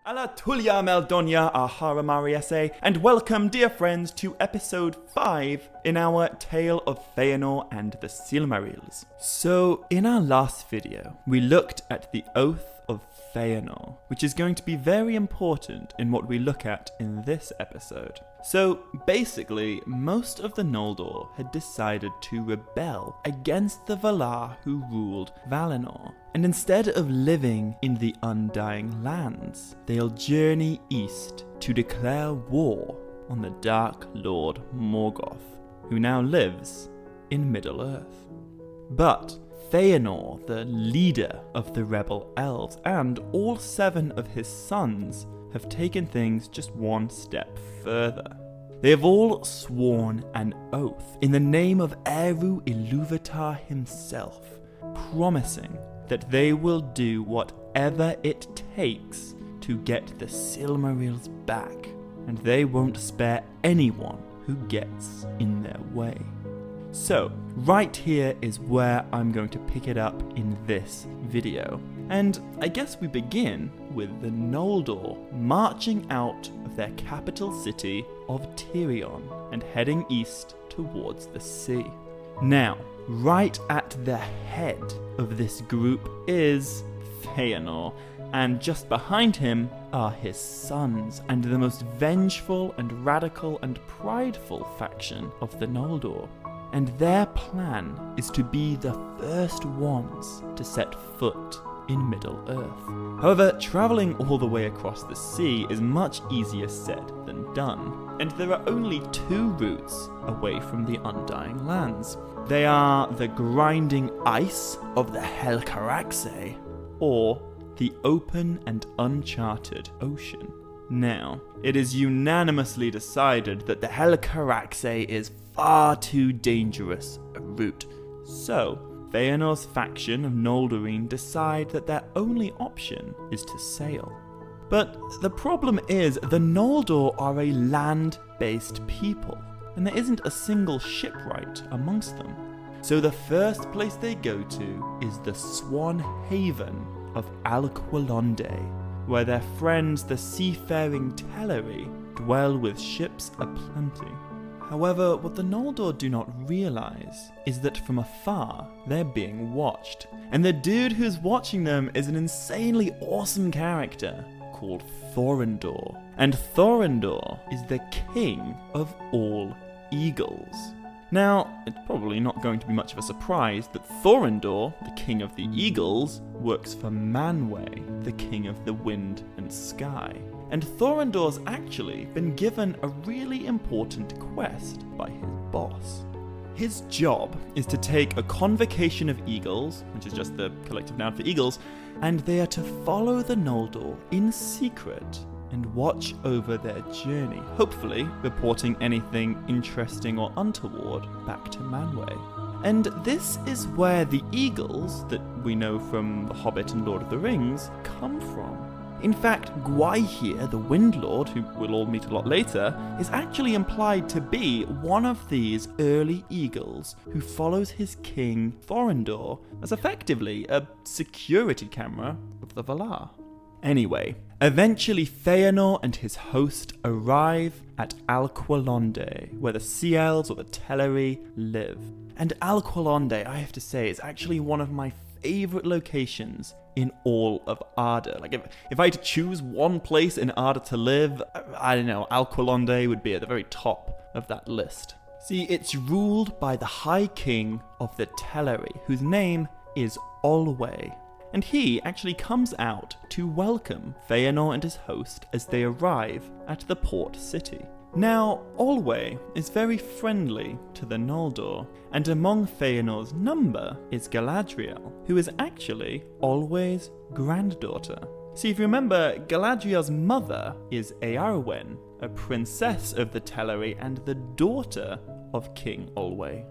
Alla Tulia Meldonia Ahara Mariese, and welcome, dear friends, to episode 5 in our Tale of Fëanor and the Silmarils. So, in our last video, we looked at the Oath of Fëanor, which is going to be very important in what we look at in this episode. So, basically, most of the Noldor had decided to rebel against the Valar who ruled Valinor. And instead of living in the Undying Lands, they'll journey east to declare war on the Dark Lord Morgoth, who now lives in Middle-earth. But Fëanor, the leader of the rebel elves, and all 7 of his sons have taken things just one step further. They have all sworn an oath in the name of Eru Ilúvatar himself, promising that they will do whatever it takes to get the Silmarils back, and they won't spare anyone who gets in their way. So, right here is where I'm going to pick it up in this video. And I guess we begin with the Noldor marching out of their capital city of Tirion and heading east towards the sea. Now, right at the head of this group is Fëanor, and just behind him are his sons, and the most vengeful and radical and prideful faction of the Noldor. And their plan is to be the first ones to set foot in Middle-earth. However, travelling all the way across the sea is much easier said than done, and there are only 2 routes away from the Undying Lands. They are the grinding ice of the Helcaraxë, or the open and uncharted ocean. Now, it is unanimously decided that the Helcaraxë is far too dangerous a route, so Fëanor's faction of Noldorine decide that their only option is to sail. But the problem is, the Noldor are a land-based people, and there isn't a single shipwright amongst them. So the first place they go to is the Swan Haven of Alqualondë, where their friends the seafaring Teleri dwell with ships aplenty. However, what the Noldor do not realise is that from afar they're being watched, and the dude who's watching them is an insanely awesome character called Thorondor. And Thorondor is the king of all eagles. Now, it's probably not going to be much of a surprise that Thorondor, the king of the eagles, works for Manwë, the king of the wind and sky. And Thorondor's actually been given a really important quest by his boss. His job is to take a convocation of eagles, which is just the collective noun for eagles, and they are to follow the Noldor in secret and watch over their journey, hopefully reporting anything interesting or untoward back to Manwë. And this is where the eagles, that we know from The Hobbit and Lord of the Rings, come from. In fact, Gwaihir, the Wind Lord, who we'll all meet a lot later, is actually implied to be one of these early eagles who follows his king Thorondor as effectively a security camera of the Valar. Anyway, eventually Fëanor and his host arrive at Alqualondë, where the Sea Elves or the Teleri live. And Alqualondë, I have to say, is actually one of my favourite locations in all of Arda. Like, if I had to choose one place in Arda to live, I don't know, Alqualondë would be at the very top of that list. See, it's ruled by the High King of the Teleri, whose name is Olwë. And he actually comes out to welcome Fëanor and his host as they arrive at the port city. Now, Olwë is very friendly to the Noldor, and among Fëanor's number is Galadriel, who is actually Olwë's granddaughter. See, if you remember, Galadriel's mother is Eärwen, a princess of the Teleri and the daughter of King Olwë.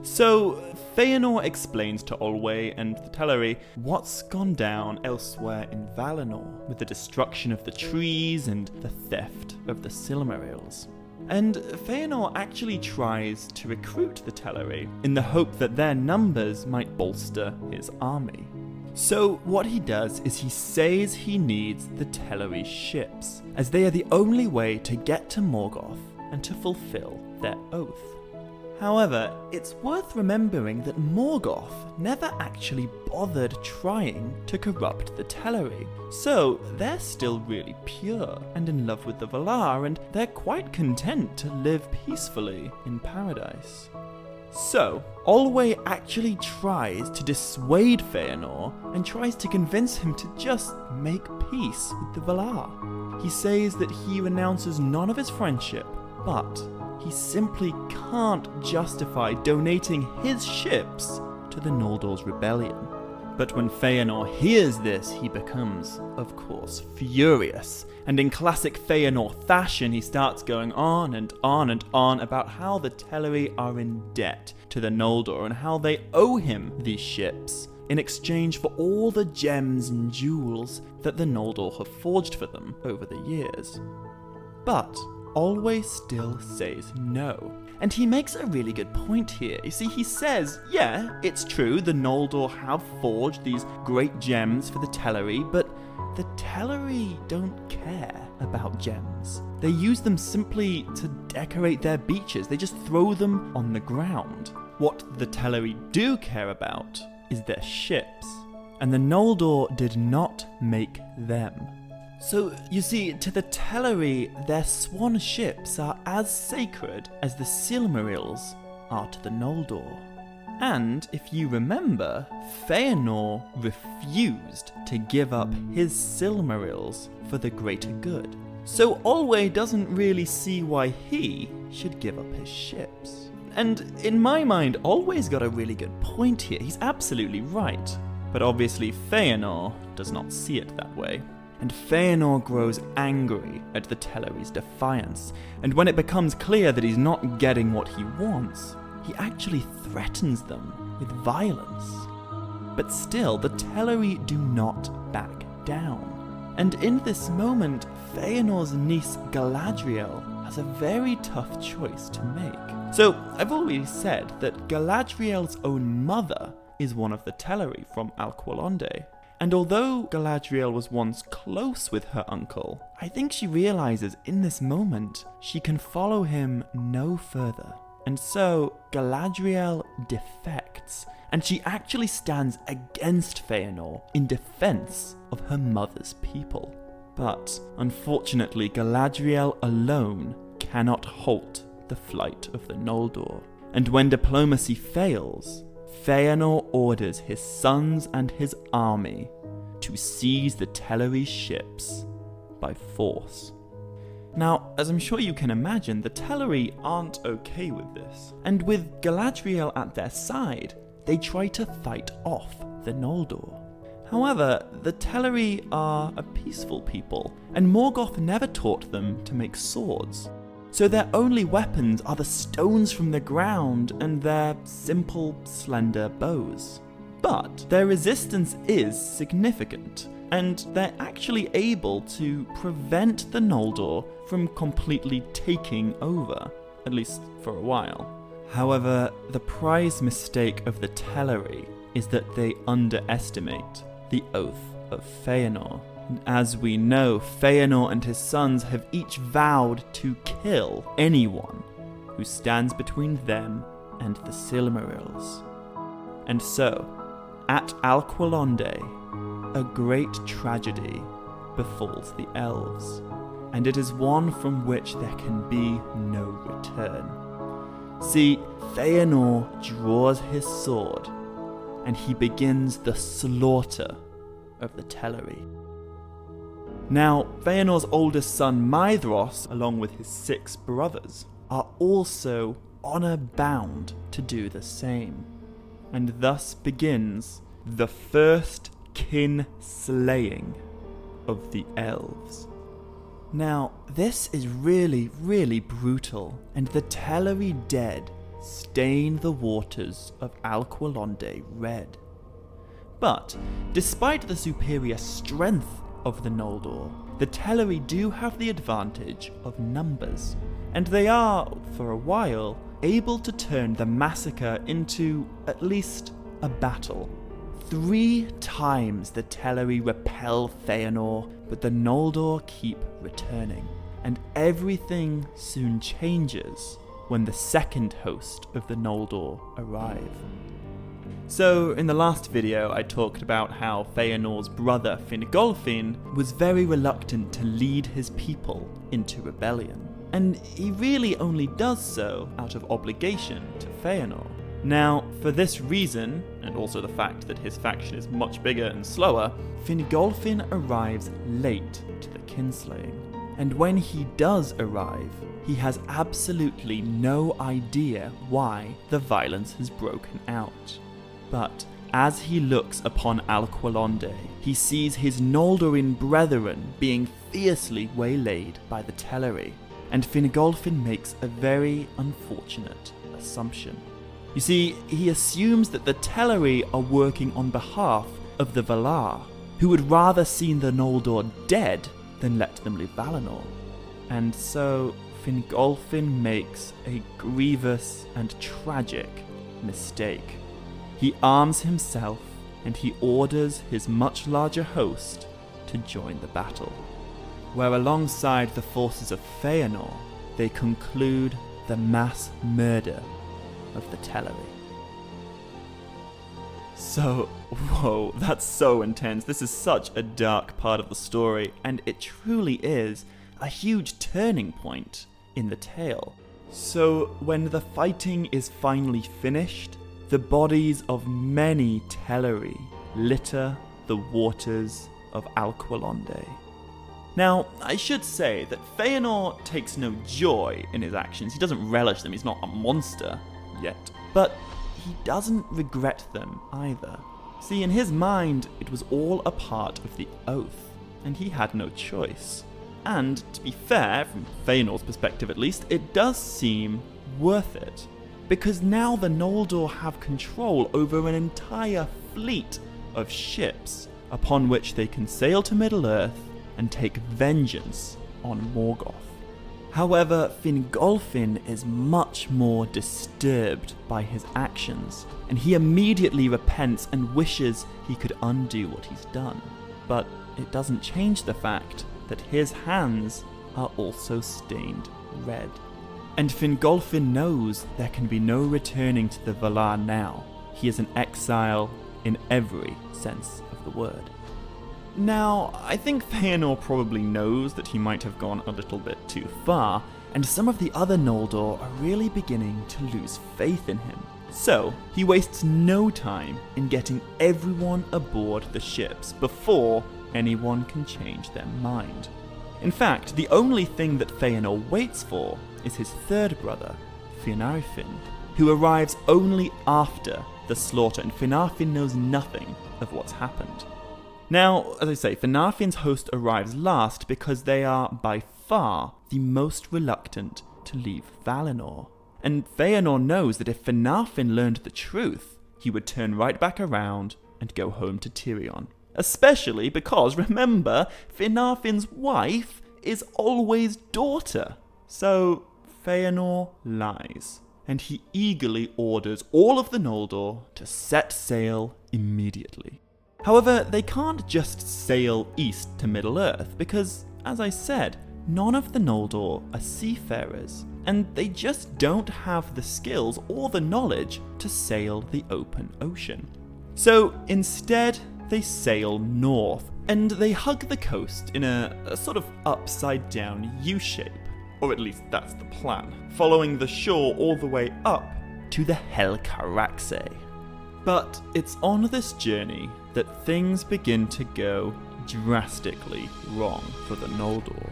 So, Fëanor explains to Olwë and the Teleri what's gone down elsewhere in Valinor, with the destruction of the trees and the theft of the Silmarils. And Fëanor actually tries to recruit the Teleri in the hope that their numbers might bolster his army. So what he does is he says he needs the Teleri ships, as they are the only way to get to Morgoth and to fulfill their oath. However, it's worth remembering that Morgoth never actually bothered trying to corrupt the Teleri, so they're still really pure and in love with the Valar, and they're quite content to live peacefully in paradise. So, Olwë actually tries to dissuade Fëanor and tries to convince him to just make peace with the Valar. He says that he renounces none of his friendship, but he simply can't justify donating his ships to the Noldor's rebellion. But when Fëanor hears this, he becomes, of course, furious. And in classic Fëanor fashion, he starts going on and on and on about how the Teleri are in debt to the Noldor and how they owe him these ships in exchange for all the gems and jewels that the Noldor have forged for them over the years. But Olwë still says no. And he makes a really good point here. You see, he says, yeah, it's true, the Noldor have forged these great gems for the Teleri, but the Teleri don't care about gems. They use them simply to decorate their beaches. They just throw them on the ground. What the Teleri do care about is their ships. And the Noldor did not make them. So, you see, to the Teleri, their swan ships are as sacred as the Silmarils are to the Noldor. And, if you remember, Fëanor refused to give up his Silmarils for the greater good. So Olwë doesn't really see why he should give up his ships. And in my mind, Olwë's got a really good point here. He's absolutely right. But obviously Fëanor does not see it that way. And Fëanor grows angry at the Teleri's defiance, and when it becomes clear that he's not getting what he wants, he actually threatens them with violence. But still, the Teleri do not back down. And in this moment, Fëanor's niece Galadriel has a very tough choice to make. So, I've already said that Galadriel's own mother is one of the Teleri from Alqualondë. And although Galadriel was once close with her uncle, I think she realizes in this moment she can follow him no further. And so Galadriel defects, and she actually stands against Fëanor in defense of her mother's people. But unfortunately, Galadriel alone cannot halt the flight of the Noldor. And when diplomacy fails, Fëanor orders his sons and his army to seize the Teleri's ships by force. Now, as I'm sure you can imagine, the Teleri aren't okay with this, and with Galadriel at their side, they try to fight off the Noldor. However, the Teleri are a peaceful people, and Morgoth never taught them to make swords. So their only weapons are the stones from the ground and their simple, slender bows. But their resistance is significant, and they're actually able to prevent the Noldor from completely taking over, at least for a while. However, the prize mistake of the Teleri is that they underestimate the oath of Fëanor. And as we know, Fëanor and his sons have each vowed to kill anyone who stands between them and the Silmarils. And so, at Alqualondë, a great tragedy befalls the Elves, and it is one from which there can be no return. See, Fëanor draws his sword, and he begins the slaughter of the Teleri. Now, Fëanor's oldest son Maedhros, along with his 6 brothers, are also honor-bound to do the same. And thus begins the first Kinslaying of the Elves. Now, this is really, really brutal, and the Teleri dead stain the waters of Alqualondë red. But, despite the superior strength of the Noldor, the Teleri do have the advantage of numbers, and they are, for a while, able to turn the massacre into at least a battle. 3 times the Teleri repel Fëanor, but the Noldor keep returning. And everything soon changes when the second host of the Noldor arrive. So, in the last video, I talked about how Fëanor's brother Fingolfin was very reluctant to lead his people into rebellion. And he really only does so out of obligation to Fëanor. Now, for this reason, and also the fact that his faction is much bigger and slower, Fingolfin arrives late to the Kinslaying. And when he does arrive, he has absolutely no idea why the violence has broken out. But as he looks upon Alqualondë, he sees his Noldorin brethren being fiercely waylaid by the Teleri, and Fingolfin makes a very unfortunate assumption. You see, he assumes that the Teleri are working on behalf of the Valar, who would rather see the Noldor dead than let them leave Valinor. And so Fingolfin makes a grievous and tragic mistake. He arms himself and he orders his much larger host to join the battle, where alongside the forces of Fëanor, they conclude the mass murder of the Teleri. So, whoa, that's so intense. This is such a dark part of the story, and it truly is a huge turning point in the tale. So, when the fighting is finally finished, the bodies of many Teleri litter the waters of Alqualondë. Now, I should say that Fëanor takes no joy in his actions. He doesn't relish them, he's not a monster yet. But he doesn't regret them either. See, in his mind, it was all a part of the oath, and he had no choice. And, to be fair, from Fëanor's perspective at least, it does seem worth it. Because now the Noldor have control over an entire fleet of ships, upon which they can sail to Middle-earth and take vengeance on Morgoth. However, Fingolfin is much more disturbed by his actions, and he immediately repents and wishes he could undo what he's done. But it doesn't change the fact that his hands are also stained red. And Fingolfin knows there can be no returning to the Valar now. He is an exile in every sense of the word. Now, I think Fëanor probably knows that he might have gone a little bit too far, and some of the other Noldor are really beginning to lose faith in him. So, he wastes no time in getting everyone aboard the ships before anyone can change their mind. In fact, the only thing that Fëanor waits for is his third brother, Finarfin, who arrives only after the slaughter, and Finarfin knows nothing of what's happened. Now, as I say, Finarfin's host arrives last because they are by far the most reluctant to leave Valinor. And Fëanor knows that if Finarfin learned the truth, he would turn right back around and go home to Tirion. Especially because, remember, Finarfin's wife is Olwë's daughter. So, Fëanor lies, and he eagerly orders all of the Noldor to set sail immediately. However, they can't just sail east to Middle-earth because, as I said, none of the Noldor are seafarers, and they just don't have the skills or the knowledge to sail the open ocean. So instead, they sail north, and they hug the coast in a sort of upside-down U-shape, or at least that's the plan, following the shore all the way up to the Helcaraxë. But it's on this journey that things begin to go drastically wrong for the Noldor.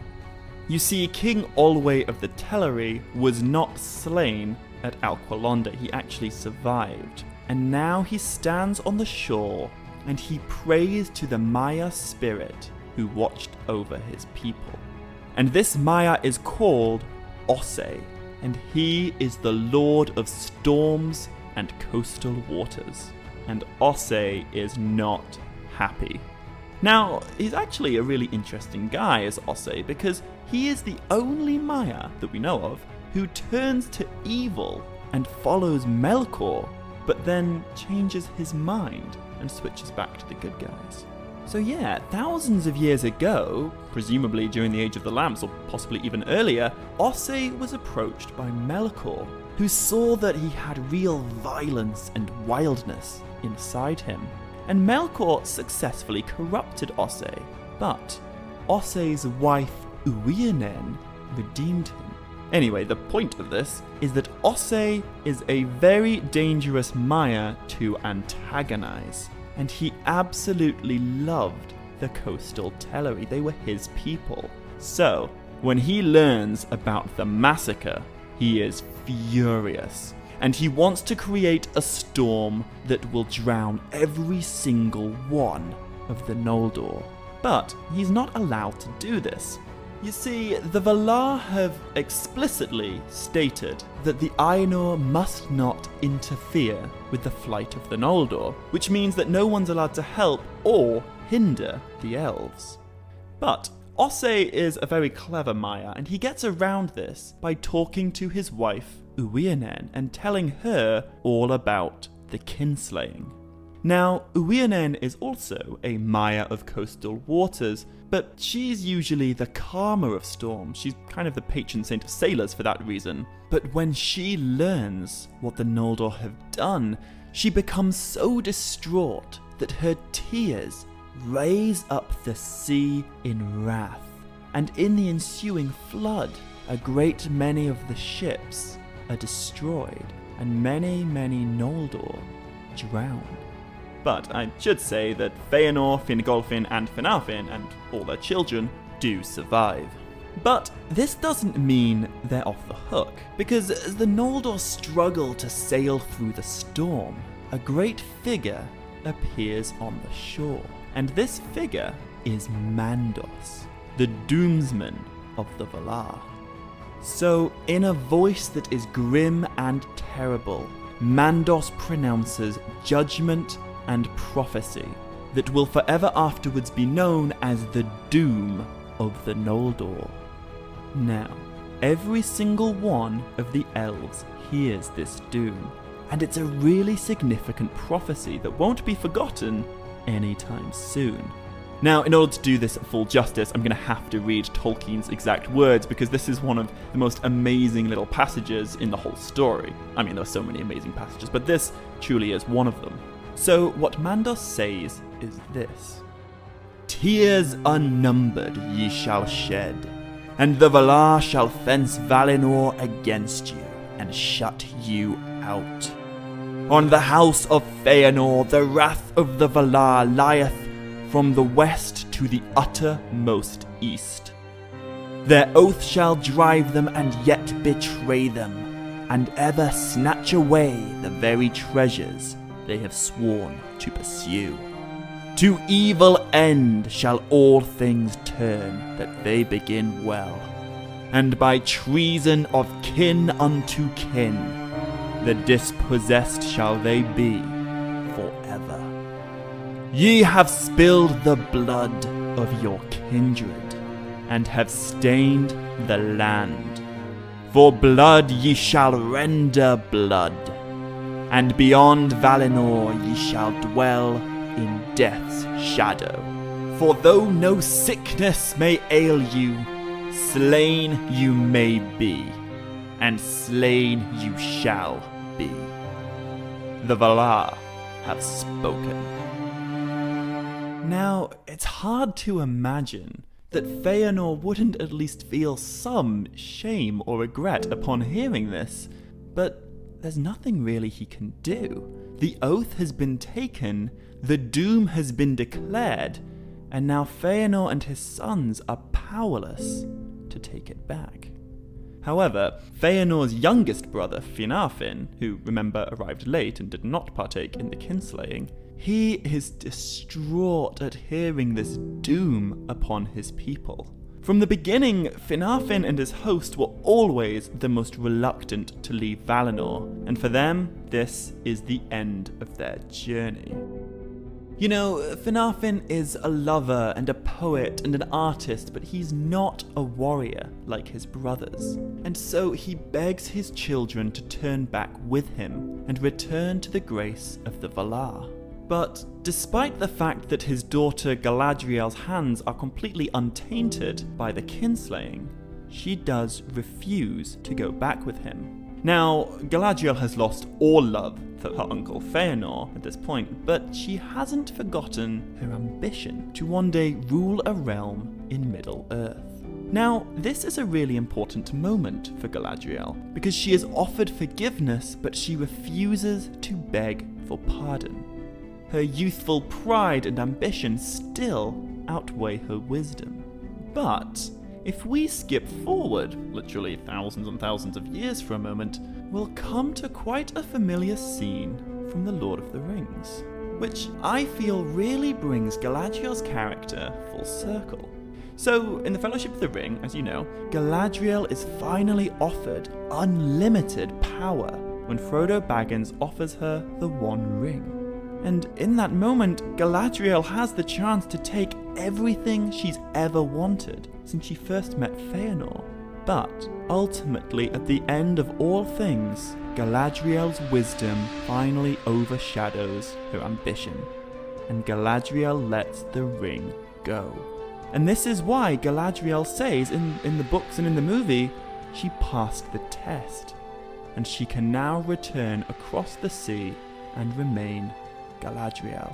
You see, King Olwë of the Teleri was not slain at Alqualondë. He actually survived. And now he stands on the shore and he prays to the Maya spirit who watched over his people. And this Maya is called Ossë, and he is the lord of storms and coastal waters. And Ossë is not happy. Now, he's actually a really interesting guy as Ossë because he is the only Maya that we know of who turns to evil and follows Melkor, but then changes his mind. and switches back to the good guys. So yeah, thousands of years ago, presumably during the Age of the Lamps or possibly even earlier, Ossë was approached by Melkor, who saw that he had real violence and wildness inside him. And Melkor successfully corrupted Ossë, but Ossë's wife Uinen redeemed him. Anyway, the point of this is that Ossë is a very dangerous Maia to antagonize, and he absolutely loved the coastal Teleri. They were his people. So, when he learns about the massacre, he is furious, and he wants to create a storm that will drown every single one of the Noldor. But he's not allowed to do this. You see, the Valar have explicitly stated that the Ainur must not interfere with the flight of the Noldor, which means that no one's allowed to help or hinder the elves. But Ossë is a very clever Maia, and he gets around this by talking to his wife Uinen and telling her all about the Kinslaying. Now, Uinen is also a Maia of coastal waters, but she's usually the calmer of storms. She's kind of the patron saint of sailors for that reason. But when she learns what the Noldor have done, she becomes so distraught that her tears raise up the sea in wrath. And in the ensuing flood, a great many of the ships are destroyed, and many, many Noldor drown. But I should say that Fëanor, Fingolfin, and Finarfin, and all their children, do survive. But this doesn't mean they're off the hook, because as the Noldor struggle to sail through the storm, a great figure appears on the shore. And this figure is Mandos, the doomsman of the Valar. So, in a voice that is grim and terrible, Mandos pronounces judgment and prophecy that will forever afterwards be known as the doom of the Noldor. Now, every single one of the elves hears this doom, and it's a really significant prophecy that won't be forgotten anytime soon. Now, in order to do this full justice, I'm going to have to read Tolkien's exact words, because this is one of the most amazing little passages in the whole story. I mean, there are so many amazing passages, but this truly is one of them. So, what Mandos says is this: "Tears unnumbered ye shall shed, and the Valar shall fence Valinor against you, and shut you out. On the house of Fëanor the wrath of the Valar lieth from the west to the uttermost east. Their oath shall drive them and yet betray them, and ever snatch away the very treasures they have sworn to pursue. To evil end shall all things turn that they begin well, and by treason of kin unto kin, the dispossessed shall they be forever. Ye have spilled the blood of your kindred, and have stained the land. For blood ye shall render blood, and beyond Valinor ye shall dwell in death's shadow. For though no sickness may ail you, slain you may be, and slain you shall be. The Valar have spoken." Now, it's hard to imagine that Fëanor wouldn't at least feel some shame or regret upon hearing this, but there's nothing really he can do. The oath has been taken, the doom has been declared, and now Fëanor and his sons are powerless to take it back. However, Fëanor's youngest brother, Finarfin, who, remember, arrived late and did not partake in the kinslaying, he is distraught at hearing this doom upon his people. From the beginning, Finarfin and his host were always the most reluctant to leave Valinor, and for them, this is the end of their journey. You know, Finarfin is a lover and a poet and an artist, but he's not a warrior like his brothers. And so he begs his children to turn back with him and return to the grace of the Valar. But despite the fact that his daughter Galadriel's hands are completely untainted by the kinslaying, she does refuse to go back with him. Now, Galadriel has lost all love for her uncle Fëanor at this point, but she hasn't forgotten her ambition to one day rule a realm in Middle-earth. Now, this is a really important moment for Galadriel, because she is offered forgiveness, but she refuses to beg for pardon. Her youthful pride and ambition still outweigh her wisdom. But if we skip forward, literally thousands and thousands of years for a moment, we'll come to quite a familiar scene from The Lord of the Rings, which I feel really brings Galadriel's character full circle. So, in the Fellowship of the Ring, as you know, Galadriel is finally offered unlimited power when Frodo Baggins offers her the One Ring. And in that moment, Galadriel has the chance to take everything she's ever wanted since she first met Fëanor. But ultimately, at the end of all things, Galadriel's wisdom finally overshadows her ambition, and Galadriel lets the ring go. And this is why Galadriel says in the books and in the movie, she passed the test, and she can now return across the sea and remain Galadriel.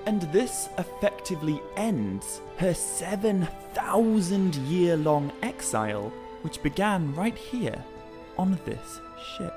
And this effectively ends her 7,000-year-long exile, which began right here on this ship.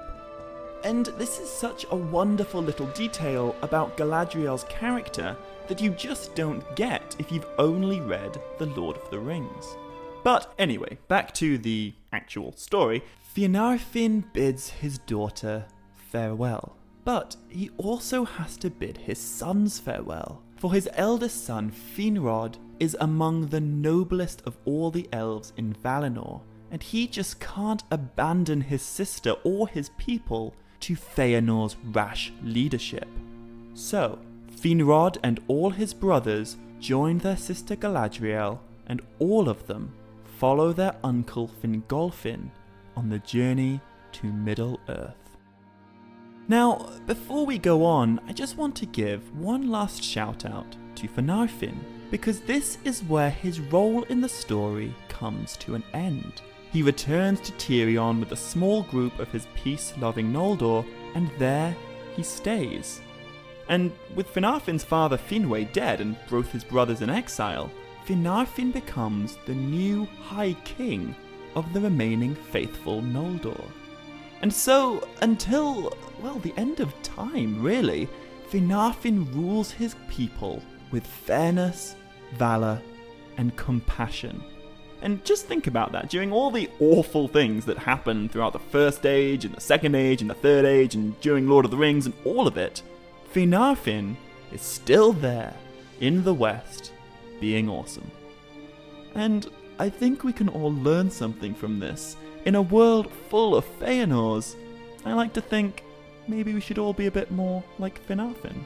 And this is such a wonderful little detail about Galadriel's character that you just don't get if you've only read The Lord of the Rings. But anyway, back to the actual story. Finarfin bids his daughter farewell. But he also has to bid his sons farewell, for his eldest son, Finrod, is among the noblest of all the elves in Valinor, and he just can't abandon his sister or his people to Fëanor's rash leadership. So, Finrod and all his brothers join their sister Galadriel, and all of them follow their uncle Fingolfin on the journey to Middle-earth. Now, before we go on, I just want to give one last shout out to Finarfin, because this is where his role in the story comes to an end. He returns to Tirion with a small group of his peace-loving Noldor, and there he stays. And with Finarfin's father Finwë dead and both his brothers in exile, Finarfin becomes the new High King of the remaining faithful Noldor. And so, until, well, the end of time, really, Finarfin rules his people with fairness, valor, and compassion. And just think about that. During all the awful things that happened throughout the First Age, and the Second Age, and the Third Age, and during Lord of the Rings, and all of it, Finarfin is still there, in the West, being awesome. And I think we can all learn something from this. In a world full of Fëanors, I like to think maybe we should all be a bit more like Finarfin.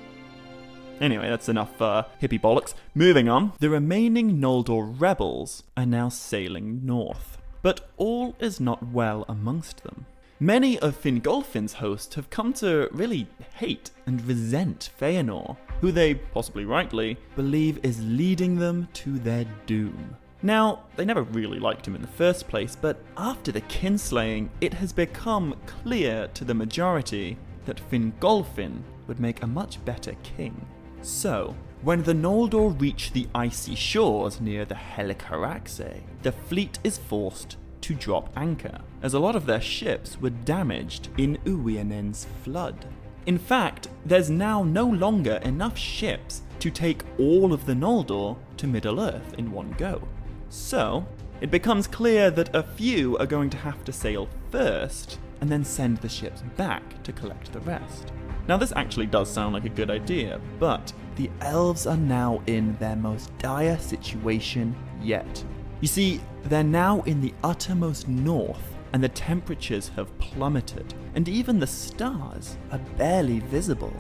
Anyway, that's enough hippie bollocks. Moving on, the remaining Noldor rebels are now sailing north. But all is not well amongst them. Many of Fingolfin's hosts have come to really hate and resent Fëanor, who they, possibly rightly, believe is leading them to their doom. Now, they never really liked him in the first place, but after the kinslaying, it has become clear to the majority that Fingolfin would make a much better king. So, when the Noldor reach the icy shores near the Helcaraxe, the fleet is forced to drop anchor, as a lot of their ships were damaged in Uwienen's flood. In fact, there's now no longer enough ships to take all of the Noldor to Middle-earth in one go. So, it becomes clear that a few are going to have to sail first, and then send the ships back to collect the rest. Now this actually does sound like a good idea, but the elves are now in their most dire situation yet. You see, they're now in the uttermost north, and the temperatures have plummeted, and even the stars are barely visible.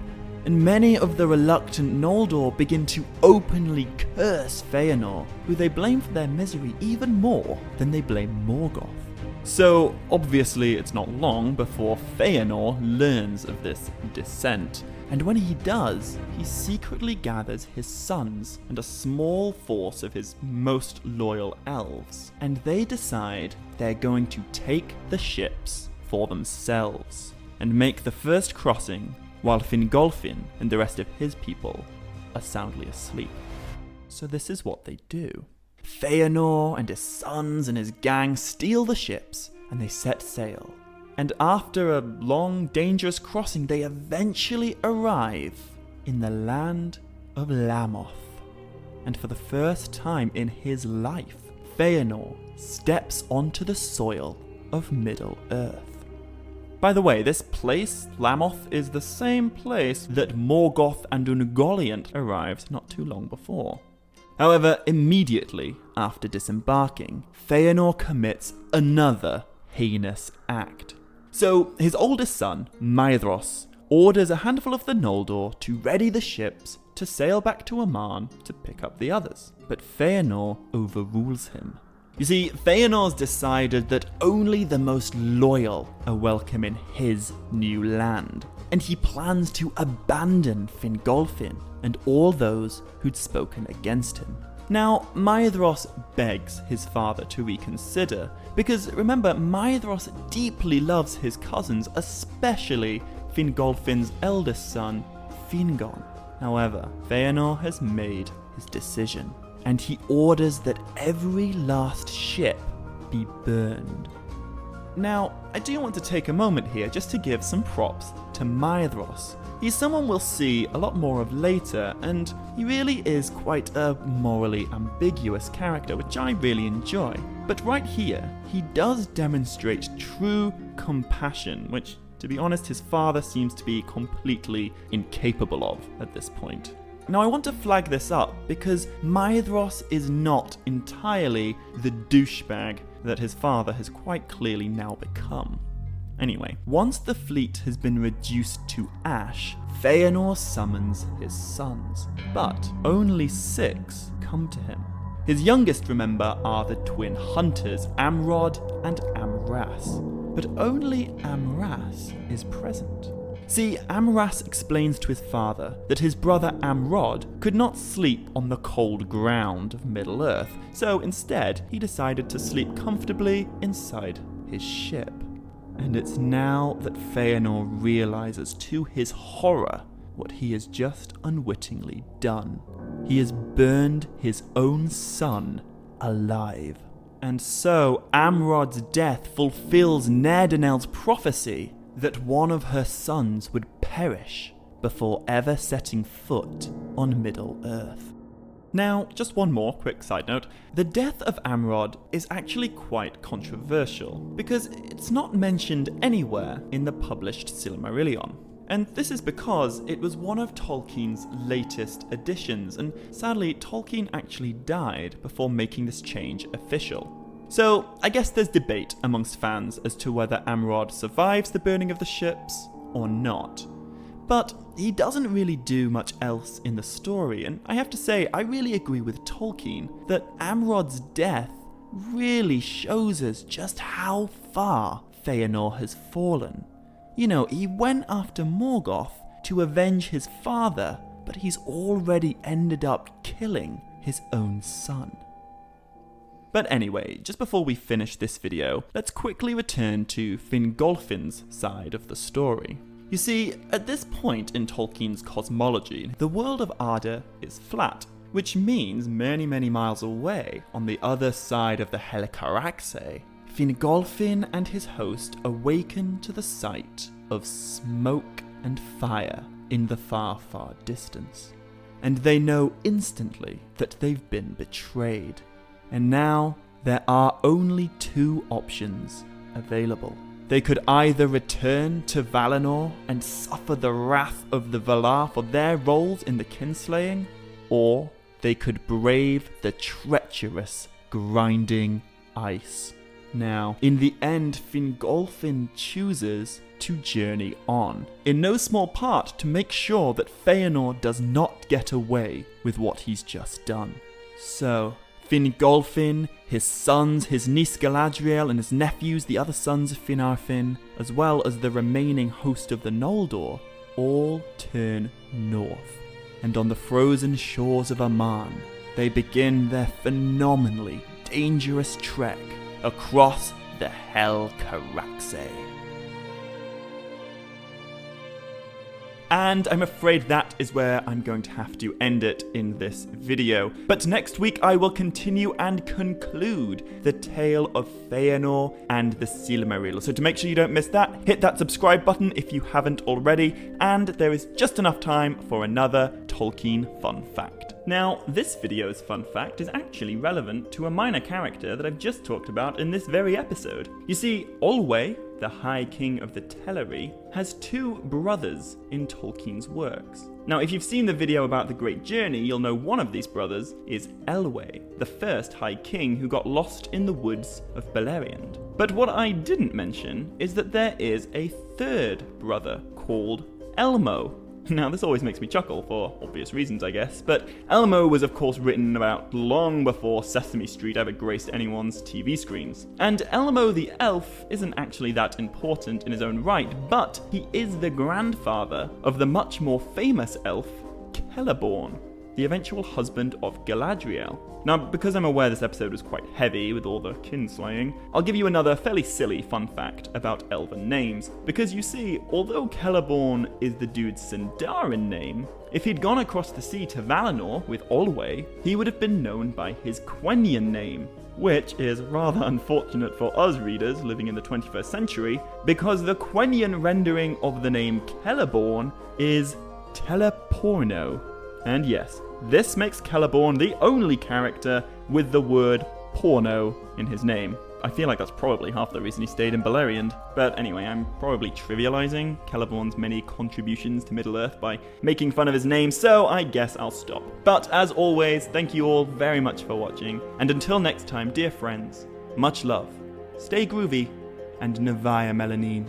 And many of the reluctant Noldor begin to openly curse Fëanor, who they blame for their misery even more than they blame Morgoth. So, obviously it's not long before Fëanor learns of this dissent, And when he does, he secretly gathers his sons and a small force of his most loyal elves, and they decide they're going to take the ships for themselves and make the first crossing while Fingolfin and the rest of his people are soundly asleep. So this is what they do. Fëanor and his sons and his gang steal the ships and they set sail. And after a long, dangerous crossing, they eventually arrive in the land of Lammoth. And for the first time in his life, Fëanor steps onto the soil of Middle-earth. By the way, this place, Lammoth, is the same place that Morgoth and Ungoliant arrived not too long before. However, immediately after disembarking, Fëanor commits another heinous act. So, his oldest son, Maedhros, orders a handful of the Noldor to ready the ships to sail back to Aman to pick up the others. But Fëanor overrules him. You see, Fëanor's decided that only the most loyal are welcome in his new land, and he plans to abandon Fingolfin and all those who'd spoken against him. Now, Maedhros begs his father to reconsider, because remember, Maedhros deeply loves his cousins, especially Fingolfin's eldest son, Fingon. However, Fëanor has made his decision, and he orders that every last ship be burned. Now, I do want to take a moment here just to give some props to Maedhros. He's someone we'll see a lot more of later, and he really is quite a morally ambiguous character, which I really enjoy. But right here, he does demonstrate true compassion, which, to be honest, his father seems to be completely incapable of at this point. Now, I want to flag this up because Maedhros is not entirely the douchebag that his father has quite clearly now become. Anyway, once the fleet has been reduced to ash, Fëanor summons his sons, but only 6 come to him. His youngest, remember, are the twin hunters, Amrod and Amras, but only Amras is present. See, Amras explains to his father that his brother Amrod could not sleep on the cold ground of Middle-earth, so instead he decided to sleep comfortably inside his ship. And it's now that Fëanor realizes to his horror what he has just unwittingly done. He has burned his own son alive. And so Amrod's death fulfills Nerdanel's prophecy that one of her sons would perish before ever setting foot on Middle-earth. Now, just one more quick side note. The death of Amrod is actually quite controversial, because it's not mentioned anywhere in the published Silmarillion. And this is because it was one of Tolkien's latest additions, and sadly, Tolkien actually died before making this change official. So, I guess there's debate amongst fans as to whether Amrod survives the burning of the ships or not. But he doesn't really do much else in the story, and I have to say, I really agree with Tolkien that Amrod's death really shows us just how far Fëanor has fallen. You know, he went after Morgoth to avenge his father, but he's already ended up killing his own son. But anyway, just before we finish this video, let's quickly return to Fingolfin's side of the story. You see, at this point in Tolkien's cosmology, the world of Arda is flat, which means many miles away, on the other side of the Helcaraxe, Fingolfin and his host awaken to the sight of smoke and fire in the far distance. And they know instantly that they've been betrayed. And now, there are only 2 options available. They could either return to Valinor and suffer the wrath of the Valar for their roles in the Kinslaying, or they could brave the treacherous, grinding ice. Now, in the end, Fingolfin chooses to journey on, in no small part to make sure that Fëanor does not get away with what he's just done. So, Fingolfin, his sons, his niece Galadriel, and his nephews, the other sons of Finarfin, as well as the remaining host of the Noldor, all turn north, and on the frozen shores of Aman, they begin their phenomenally dangerous trek across the Hell Caraxes. And I'm afraid that is where I'm going to have to end it in this video. But next week I will continue and conclude the tale of Fëanor and the Silmarils. So to make sure you don't miss that, hit that subscribe button if you haven't already, and there is just enough time for another Tolkien fun fact. Now, this video's fun fact is actually relevant to a minor character that I've just talked about in this very episode. You see, Olwë, the High King of the Teleri, has two brothers in Tolkien's works. Now, if you've seen the video about the Great Journey, you'll know one of these brothers is Elwë, the first High King who got lost in the woods of Beleriand. But what I didn't mention is that there is a third brother called Elmo. Now, this always makes me chuckle, for obvious reasons, I guess, but Elmo was of course written about long before Sesame Street ever graced anyone's TV screens. And Elmo the elf isn't actually that important in his own right, but he is the grandfather of the much more famous elf, Celeborn, the eventual husband of Galadriel. Now, because I'm aware this episode was quite heavy with all the kinslaying, I'll give you another fairly silly fun fact about elven names. Because you see, although Celeborn is the dude's Sindarin name, if he'd gone across the sea to Valinor with Olwë, he would have been known by his Quenya name, which is rather unfortunate for us readers living in the 21st century, because the Quenyan rendering of the name Celeborn is Teleporno. And yes, this makes Celeborn the only character with the word porno in his name. I feel like that's probably half the reason he stayed in Beleriand. But anyway, I'm probably trivializing Celeborn's many contributions to Middle-earth by making fun of his name, so I guess I'll stop. But as always, thank you all very much for watching, and until next time, dear friends, much love, stay groovy, and Navaya Melanin.